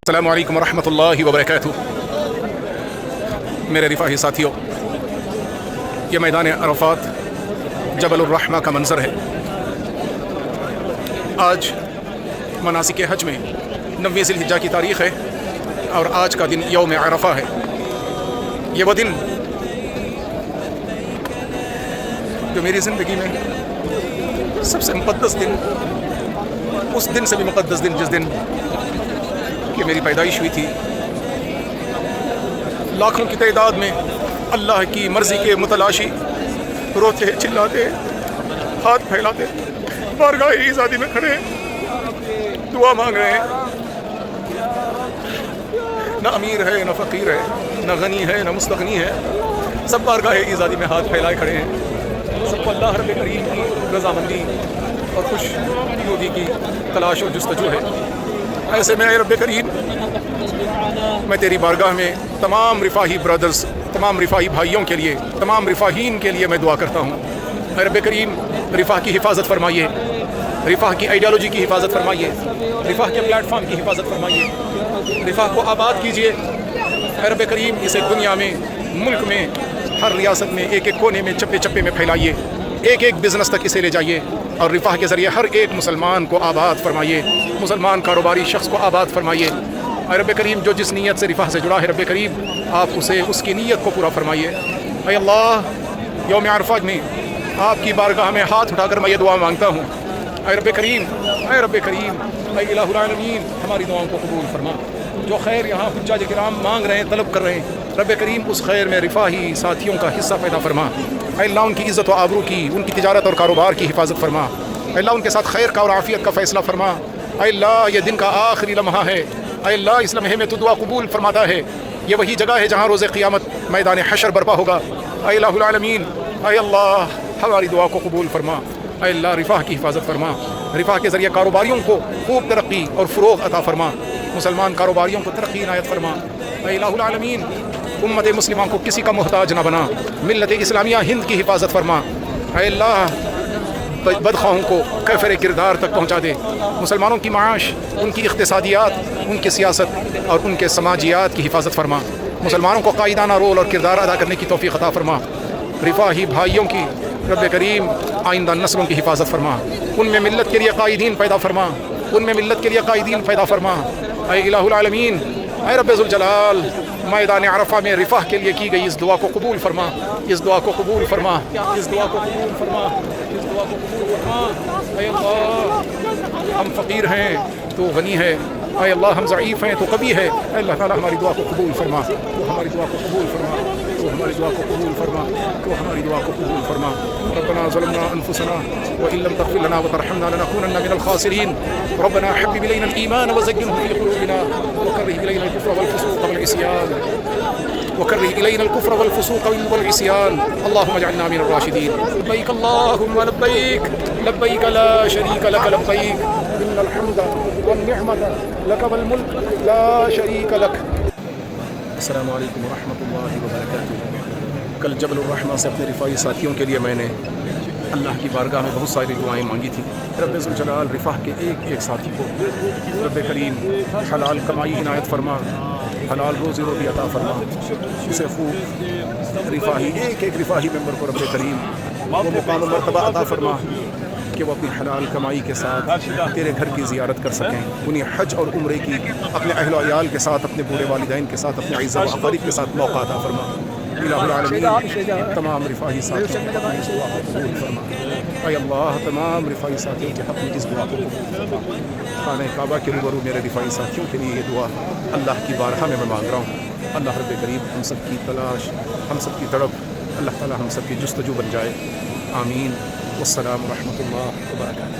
السلام علیکم ورحمۃ اللہ وبرکاتہ۔ میرے رفاقی ساتھیوں، یہ میدان عرفات جبل الرحمہ کا منظر ہے۔ آج مناسک حج میں 9 ذی الحجہ کی تاریخ ہے اور آج کا دن یوم عرفہ ہے۔ یہ وہ دن جو میری زندگی میں سب سے مقدس دن، اس دن سے بھی مقدس دن جس دن کہ میری پیدائش ہوئی تھی، لاکھوں کی تعداد میں اللہ کی مرضی کے متلاشی روتے چلاتے ہاتھ پھیلاتے بارگاہ عزادی میں کھڑے دعا مانگ رہے ہیں۔ نہ امیر ہے، نہ فقیر ہے، نہ غنی ہے، نہ مستغنی ہے، سب بارگاہ عزادی میں ہاتھ پھیلائے کھڑے ہیں۔ سب کو اللہ رب کریم کی رضامندی اور خوش نودی کی تلاش و جستجو ہے۔ ایسے میں اے رب کریم، میں تیری بارگاہ میں تمام رفاہی برادرز، تمام رفاہی بھائیوں کے لیے، تمام رفاہین کے لیے میں دعا کرتا ہوں۔ اے رب کریم، رفاہ کی حفاظت فرمائیے، رفاہ کی آئیڈیالوجی کی حفاظت فرمائیے، رفاہ کے پلیٹ فارم کی حفاظت فرمائیے، رفاہ کو آباد کیجیے۔ اے رب کریم، اسے دنیا میں، ملک میں، ہر ریاست میں، ایک ایک کونے میں، چپے چپے میں پھیلائیے، ایک ایک بزنس تک اسے لے جائیے اور رفاہ کے ذریعے ہر ایک مسلمان کو آباد فرمائیے، مسلمان کاروباری شخص کو آباد فرمائیے۔ اے رب کریم، جو جس نیت سے رفاہ سے جڑا ہے، رب کریم آپ اسے اس کی نیت کو پورا فرمائیے۔ اے اللہ، یوم عرفہ میں آپ کی بارگاہ میں ہاتھ اٹھا کر میں یہ دعا مانگتا ہوں۔ اے رب کریم، اے رب کریم، اے الہ العالمین، ہماری دعاؤں کو قبول فرما۔ جو خیر یہاں حجاج کرام مانگ رہے ہیں، طلب کر رہے ہیں، رب کریم اس خیر میں رفاہی ساتھیوں کا حصہ پیدا فرما۔ اے اللہ، ان کی عزت و آبرو کی، ان کی تجارت اور کاروبار کی حفاظت فرما۔ اے اللہ، ان کے ساتھ خیر کا اور عافیت کا فیصلہ فرما۔ اے اللہ، یہ دن کا آخری لمحہ ہے، اے اللہ اس لمحے میں تو دعا قبول فرماتا ہے۔ یہ وہی جگہ ہے جہاں روز قیامت میدان حشر برپا ہوگا۔ اے الہ العالمین، اے اللہ ہماری دعا کو قبول فرما۔ اے اللہ، رفاہ کی حفاظت فرما، رفاہ کے ذریعے کاروباریوں کو خوب ترقی اور فروغ عطا فرما، مسلمان کاروباریوں کو ترقی عنایت فرما۔ اے الہ العالمین، امت مسلمہ کو کسی کا محتاج نہ بنا، ملت اسلامیہ ہند کی حفاظت فرما۔ اے اللہ، بدخواہوں کو کیفر کردار تک پہنچا دے، مسلمانوں کی معاش، ان کی اقتصادیات، ان کی سیاست اور ان کے سماجیات کی حفاظت فرما۔ مسلمانوں کو قائدانہ رول اور کردار ادا کرنے کی توفیق عطا فرما۔ رفاہی بھائیوں کی رب کریم آئندہ نسلوں کی حفاظت فرما، ان میں ملت کے لیے قائدین پیدا فرما، ان میں ملت کے لیے قائدین پیدا فرما۔ اے الہ العالمین، اے رب ذوالجلال، میدان عرفہ میں رفاہ کے لیے کی گئی اس دعا کو قبول فرما، اس دعا کو قبول فرما، اس دعا کو قبول فرما، اس دعا کو قبول فرما۔ اے اللہ، ہم فقیر ہیں تو غنی ہے، اے اللہ ہم ضعیف ہیں تو قوی ہے۔ اے اللہ تعالیٰ ہماری دعا کو قبول فرما، تو ہماری دعا کو قبول فرما، تو ہماری دعا کو قبول فرما، تو ہماری دعا کو قبول فرما۔ ربنا ظلمنا انفسنا وان لم تغفر لنا وترحمنا لنكونن من الخاسرين۔ ربنا حبب الينا الايمان وزينه في قلوبنا وكره الينا الكفر والفسوق والعصيان والعصيان اللهم اجعلنا من الراشدين۔ لبيك اللهم لبيك، لبيك لا شريك لك لبيك، ان الحمد والنعمة لك والملك لا شريك لك۔ السلام علیکم ورحمۃ اللہ وبرکاتہ۔ کل جبل الرحمہ سے اپنے رفاہی ساتھیوں کے لیے میں نے اللہ کی بارگاہ میں بہت ساری دعائیں مانگی تھیں۔ رب ذوالجلال رفاہ کے ایک ایک ساتھی کو رب کریم حلال کمائی عنایت فرما، حلال روزی روٹی عطا فرما، اسے خوب رفاہی ایک ایک رفاہی ممبر کو رب کریم وہ مقام و مرتبہ عطا فرما کہ وہ اپنی حلال کمائی کے ساتھ تیرے گھر کی زیارت کر سکیں، انہیں حج اور عمرے کی اپنے اہل و عیال کے ساتھ، اپنے بوڑھے والدین کے ساتھ، اپنے اعزاء و اقارب کے ساتھ موقع عطا فرما۔ الہ العالمین، تمام رفاہی ساتھیوں کے حق میں اس دعا کو قبول فرما۔ اے اللہ، تمام رفاہی ساتھیوں کے حق میں اس دعا کو قبول فرما۔ خانہ کعبہ کے روبرو میرے رفاہی ساتھیوں کے لیے یہ دعا اللہ کی بارگاہ میں مانگ رہا ہوں۔ اللہ رب کریم ہم سب کی تلاش، ہم سب کی تڑپ، اللہ تعالی ہم سب کی جستجو بن جائے۔ آمین۔ والسلام ورحمۃ اللہ وبرکاتہ۔